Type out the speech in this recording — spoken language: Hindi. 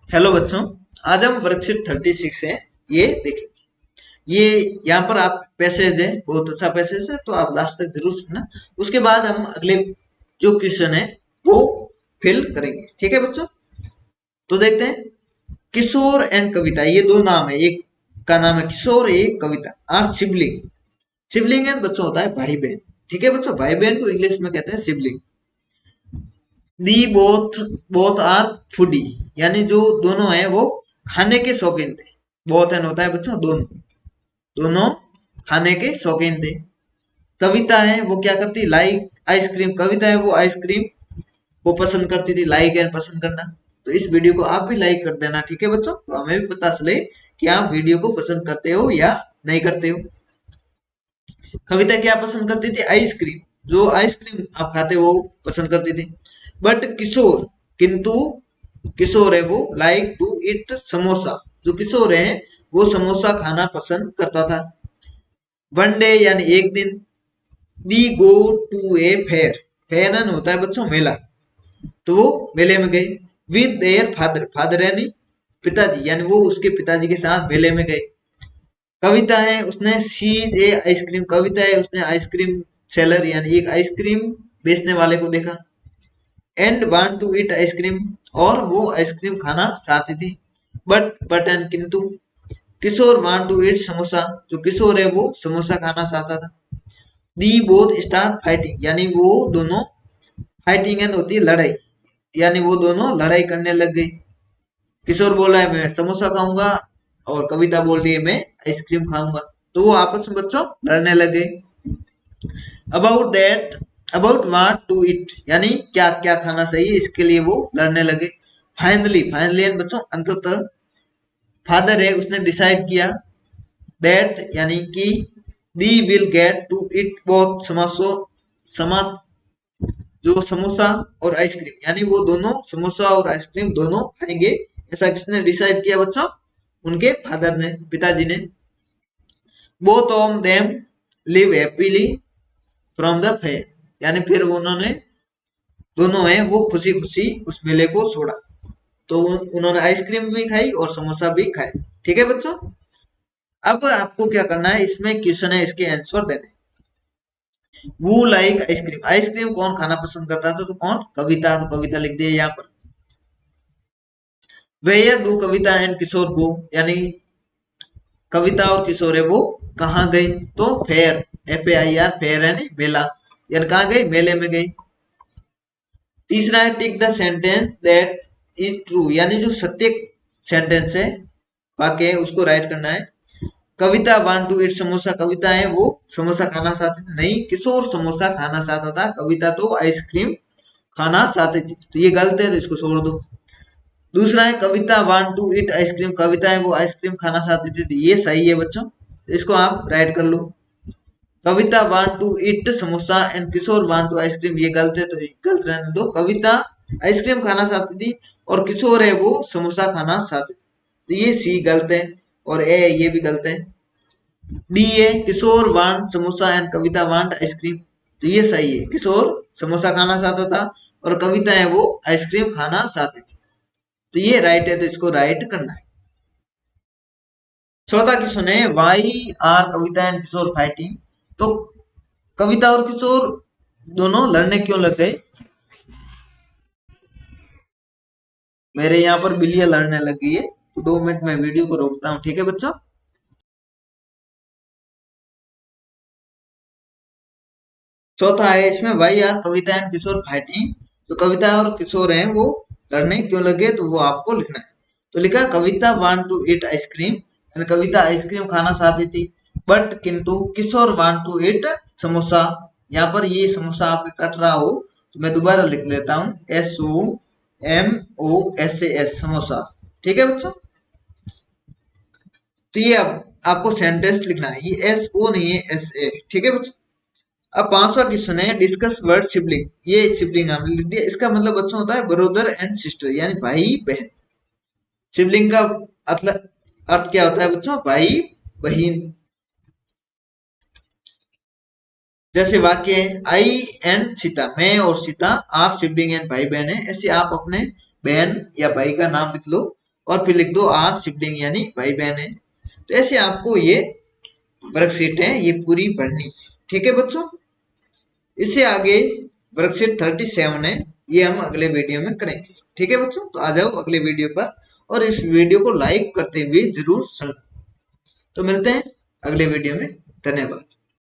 हेलो बच्चों, आज हम वर्कशीट 36 है। ये देखिए, ये यहाँ पर आप पैसेज है, बहुत अच्छा पैसेज है, तो आप लास्ट तक जरूर सुनना। उसके बाद हम अगले जो क्वेश्चन है वो फिल करेंगे। ठीक है बच्चों, तो देखते हैं। किशोर एंड कविता, ये दो नाम है, एक का नाम है किशोर, एक कविता, आर सिबलिंग। सिबलिंग है बच्चों, होता है भाई बहन। ठीक है बच्चों, भाई बहन को इंग्लिश में कहते हैं sibling. The both both are foodie, यानी जो दोनों है वो खाने के शौकीन थे। बोथ एन होता है बच्चों दोनों, दोनों खाने के शौकीन थे। कविता है वो क्या करती, लाइक आइसक्रीम। कविता है वो आइसक्रीम को पसंद करती थी, लाइक एंड पसंद करना। तो इस वीडियो को आप भी लाइक कर देना। ठीक है बच्चों, तो हमें भी पता चले कि आप वीडियो को पसंद करते हो या नहीं करते हो। कविता क्या पसंद करती थी, आइसक्रीम। जो आइसक्रीम आप खाते हो वो पसंद करती थी। बट किशोर, किंतु किशोर है वो लाइक टू इट समोसा। जो किशोर है वो समोसा खाना पसंद करता था। वन डे यानी एक दिन, they go to a fair. Fair होता है बच्चों मेला, तो वो मेले में गए। विद देयर फादर, फादर यानी पिताजी, यानी वो उसके पिताजी के साथ मेले में गए। कविता है उसने सीज ए आइसक्रीम, कविता है उसने आइसक्रीम सेलर यानी एक आइसक्रीम बेचने वाले को देखा। And want to eat ice cream, और वो आइसक्रीम खाना चाहती थी। बट एंड किंतु, Kishore want to eat samosa, जो किशोर है वो समोसा खाना चाहता था। दी बोथ स्टार्ट फाइटिंग, यानी वो दोनों, फाइटिंग एंड होती है लड़ाई, यानी वो दोनों लड़ाई करने लग गई। किशोर बोल रहा है मैं समोसा खाऊंगा, और कविता बोल रही है मैं आइसक्रीम खाऊंगा। तो वो आपस में बच्चों लड़ने लग गए। About that, about what to eat, यानी क्या क्या खाना चाहिए, इसके लिए वो लड़ने लगे। फाइनली, फाइनली बच्चों अंततः, फादर है उसने डिसाइड किया दैट, यानी कि they will get to eat both समोसो, समा जो समोसा और आइसक्रीम, यानी वो दोनों समोसा और आइसक्रीम दोनों खाएंगे। ऐसा किसने डिसाइड किया बच्चों, उनके फादर ने, पिताजी ने। Both of them live happily from the fair, यानी फिर उन्होंने, दोनों हैं वो खुशी खुशी उस मेले को छोड़ा। तो उन्होंने आइसक्रीम भी खाई और समोसा भी खाए। ठीक है बच्चों, अब आपको क्या करना है, इसमें क्वेश्चन है, इसके आंसर देने। वो लाइक आइसक्रीम, आइसक्रीम कौन खाना पसंद करता था, तो कौन, कविता। तो कविता लिख दिया यहाँ पर। वेयर डू कविता एंड किशोर गो, यानी कविता और किशोर है वो कहाँ गए, तो फेयर, FAIR, फेयर यानी मेला, यानी कहाँ गई, मेले में गई। तीसरा है tick the sentence that is true, यानी जो सत्य सेंटेंस है, वाक्य है, उसको राइट करना है। कविता वांट टू ईट समोसा, कविता है वो समोसा खाना चाहती थी, नहीं, किशोर समोसा खाना चाहता था, कविता तो आइसक्रीम खाना चाहती थी। तो ये गलत है, तो इसको छोड़ दो। दूसरा है कविता वांट टू ईट आइसक्रीम, कविता है वो आइसक्रीम खाना चाहती थी, तो ये सही है बच्चों, तो इसको आप राइट कर लो। Kavita want to eat samosa and Kishore want to ice cream, ये गलत है, तो ये गलत रहने दो। कविता आइसक्रीम खाना चाहती थी और किशोर है वो समोसा खाना चाहते थे, तो ये सी गलत है। और ए ये भी गलत है। डी है Kishore want samosa and Kavita want ice cream, तो ये सही है, किशोर समोसा खाना चाहता था और कविता है वो आइसक्रीम खाना चाहती थी, तो ये राइट है, तो इसको राइट करना है। चौथा क्वेश्चन है why are Kavita and Kishore fighting, तो कविता और किशोर दोनों लड़ने क्यों लग गए। मेरे यहाँ पर बिल्लियां लड़ने लग गई है, तो 2 मिनट में वीडियो को रोकता हूँ। ठीक है बच्चों, चौथा है इसमें why are Kavita and Kishore fighting, तो कविता और किशोर हैं वो लड़ने क्यों लगे, तो वो आपको लिखना है। तो लिखा Kavita want to eat ice cream, Kavita ice cream खाना चाहती थी। बट किंतु Kishore want to eat samosa, यहाँ पर ये समोसा आप कट रहा हो, तो मैं दोबारा लिख लेता हूँ, SOMOSA, समोसा। ठीक है बच्चों, तो ये अब आपको सेंटेंस लिखना है, ये SO नहीं है, SA। ठीक है बच्चों, अब पांचवा क्वेश्चन है डिस्कस वर्ड सिबलिंग, ये सिबलिंग हमने लिख दिया, इसका मतलब बच्चों होता है ब्रदर एंड सिस्टर, यानी भाई बहन। सिबलिंग का अर्थ क्या होता है बच्चों, भाई बहन। जैसे वाक्य है आई एंड सीता, मैं और सीता आर सिबलिंग एंड भाई बहन है, ऐसे आप अपने बहन या भाई का नाम लिख लो। और फिर लिख दो आर सिबलिंग यानी भाई बहन है। तो ऐसे आपको ये वर्कशीट है ये पूरी पढ़नी, ठीक है बच्चों। इससे आगे वर्कशीट 37 है, ये हम अगले वीडियो में करेंगे, ठीक है बच्चों। तो आ जाओ अगले वीडियो पर और इस वीडियो को लाइक करते हुए जरूर सुनना। तो मिलते हैं अगले वीडियो में, धन्यवाद।